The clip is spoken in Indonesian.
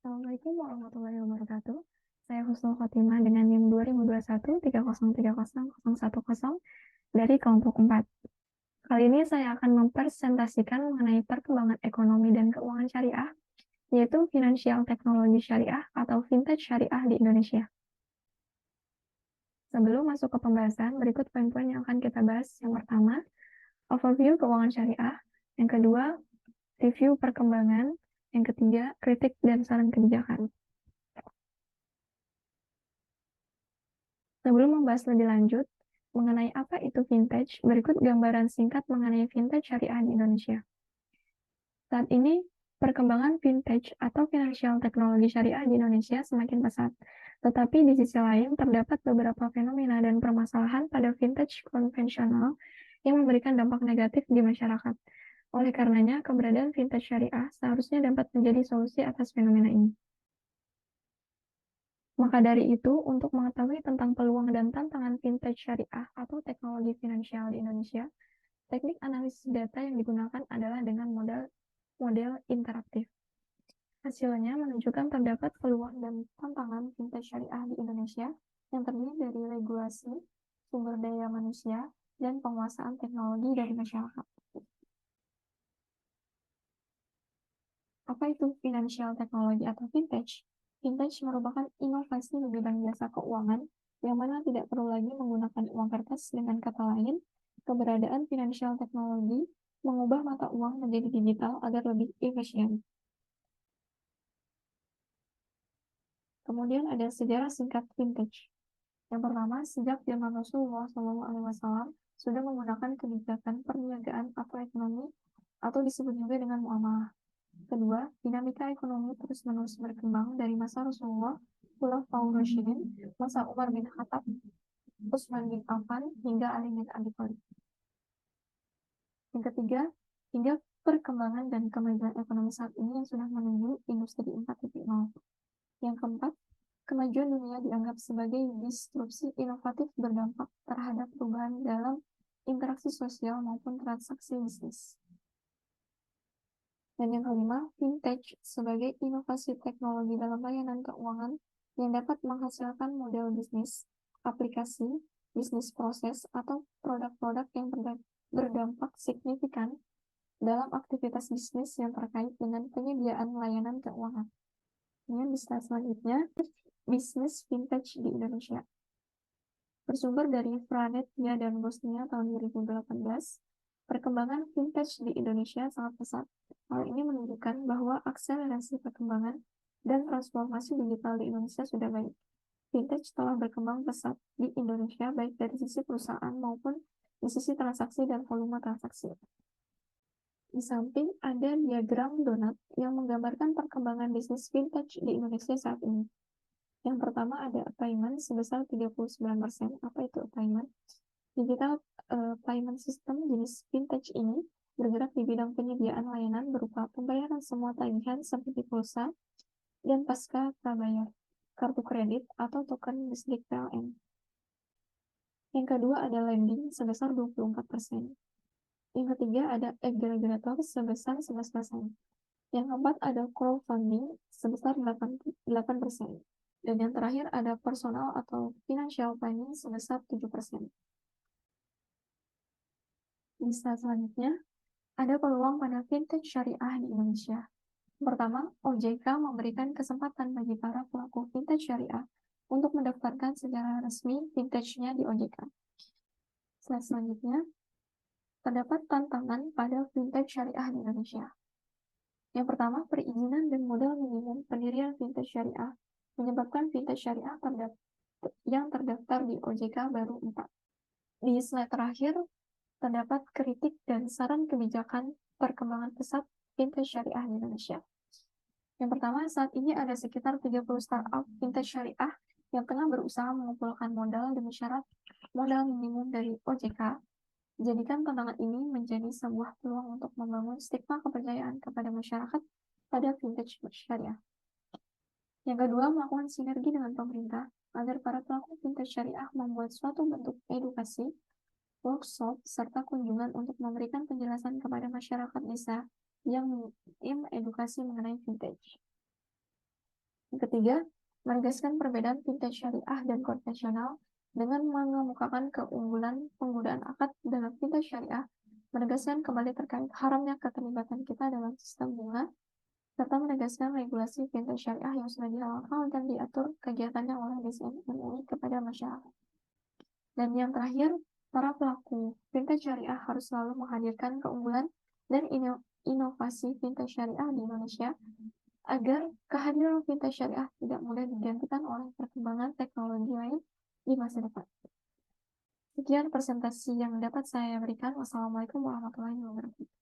Assalamualaikum warahmatullahi wabarakatuh. Saya Husnul Khotimah dengan NIM 2021 30300110 dari kelompok 4. Kali ini saya akan mempresentasikan mengenai perkembangan ekonomi dan keuangan syariah, yaitu Financial Technology Syariah atau Fintech Syariah di Indonesia. Sebelum masuk ke pembahasan, berikut poin-poin yang akan kita bahas. Yang pertama, overview keuangan syariah. Yang kedua, review perkembangan. Yang ketiga, kritik dan saran kebijakan. Sebelum membahas lebih lanjut mengenai apa itu vintage, berikut gambaran singkat mengenai vintage syariah di Indonesia. Saat ini, perkembangan vintage atau financial teknologi syariah di Indonesia semakin pesat. Tetapi di sisi lain, terdapat beberapa fenomena dan permasalahan pada vintage konvensional yang memberikan dampak negatif di masyarakat. Oleh karenanya, keberadaan vintage syariah seharusnya dapat menjadi solusi atas fenomena ini. Maka dari itu, untuk mengetahui tentang peluang dan tantangan vintage syariah atau teknologi finansial di Indonesia, teknik analisis data yang digunakan adalah dengan model interaktif. Hasilnya menunjukkan terdapat peluang dan tantangan vintage syariah di Indonesia yang terdiri dari regulasi, sumber daya manusia, dan penguasaan teknologi dari masyarakat. Apa itu financial technology atau vintage? Vintage merupakan inovasi di bidang jasa keuangan yang mana tidak perlu lagi menggunakan uang kertas. Dengan kata lain, keberadaan financial technology mengubah mata uang menjadi digital agar lebih efisien. Kemudian ada sejarah singkat vintage. Yang pertama, sejak zaman Rasulullah SAW sudah menggunakan kebijakan perniagaan atau ekonomi atau disebut juga dengan muamalah. Kedua, dinamika ekonomi terus-menerus berkembang dari masa Rasulullah, Khulafaur Rasyidin, masa Umar bin Khattab, Utsman bin Affan, hingga Ali bin Abi Thalib. Yang ketiga, hingga perkembangan dan kemajuan ekonomi saat ini yang sudah menuju industri 4.0. Yang keempat, kemajuan dunia dianggap sebagai disrupsi inovatif berdampak terhadap perubahan dalam interaksi sosial maupun transaksi bisnis. Dan yang kelima, vintage sebagai inovasi teknologi dalam layanan keuangan yang dapat menghasilkan model bisnis, aplikasi, bisnis proses, atau produk-produk yang berdampak signifikan dalam aktivitas bisnis yang terkait dengan penyediaan layanan keuangan. Kemudian di slide selanjutnya, bisnis vintage di Indonesia. Bersumber dari Franetia dan Bosnia tahun 2018, perkembangan vintage di Indonesia sangat pesat. Hal ini menunjukkan bahwa akselerasi perkembangan dan transformasi digital di Indonesia sudah baik. Vintage telah berkembang pesat di Indonesia baik dari sisi perusahaan maupun di sisi transaksi dan volume transaksi. Di samping ada diagram donat yang menggambarkan perkembangan bisnis vintage di Indonesia saat ini. Yang pertama ada payment sebesar 39%. Apa itu payment? Digital payment system jenis vintage ini bergerak di bidang penyediaan layanan berupa pembayaran semua tagihan seperti pulsa dan pasca prabayar, kartu kredit, atau token listrik PLN. Yang kedua ada lending sebesar 24%. Yang ketiga ada aggregator sebesar 11%. Yang keempat ada crowdfunding sebesar 8%. Dan yang terakhir ada personal atau financial planning sebesar 7%. Di slide selanjutnya, ada peluang pada vintage syariah di Indonesia. Pertama, OJK memberikan kesempatan bagi para pelaku vintage syariah untuk mendaftarkan secara resmi vintage-nya di OJK. Slide selanjutnya, terdapat tantangan pada vintage syariah di Indonesia. Yang pertama, perizinan dan modal minimum pendirian vintage syariah menyebabkan vintage syariah yang terdaftar di OJK baru 4. Di slide terakhir, terdapat kritik dan saran kebijakan perkembangan pesat vintage syariah di Indonesia. Yang pertama, saat ini ada sekitar 30 startup vintage syariah yang tengah berusaha mengumpulkan modal demi syarat modal minimum dari OJK. Jadikan tantangan ini menjadi sebuah peluang untuk membangun stigma kepercayaan kepada masyarakat pada vintage syariah. Yang kedua, melakukan sinergi dengan pemerintah agar para pelaku vintage syariah membuat suatu bentuk edukasi, workshop, serta kunjungan untuk memberikan penjelasan kepada masyarakat desa yang ingin edukasi mengenai vintage. ketiga, menegaskan perbedaan fintech syariah dan konvensional dengan mengemukakan keunggulan penggunaan akad dalam fintech syariah, menegaskan kembali terkait haramnya keterlibatan kita dalam sistem bunga, serta menegaskan regulasi fintech syariah yang sudah dihalalkan dan diatur kegiatannya oleh BSN MUI kepada masyarakat. Dan yang terakhir, para pelaku fintech syariah harus selalu menghadirkan keunggulan dan inovasi fintech syariah di Indonesia agar kehadiran fintech syariah tidak mudah digantikan oleh perkembangan teknologi lain di masa depan. Sekian presentasi yang dapat saya berikan. Wassalamualaikum warahmatullahi wabarakatuh.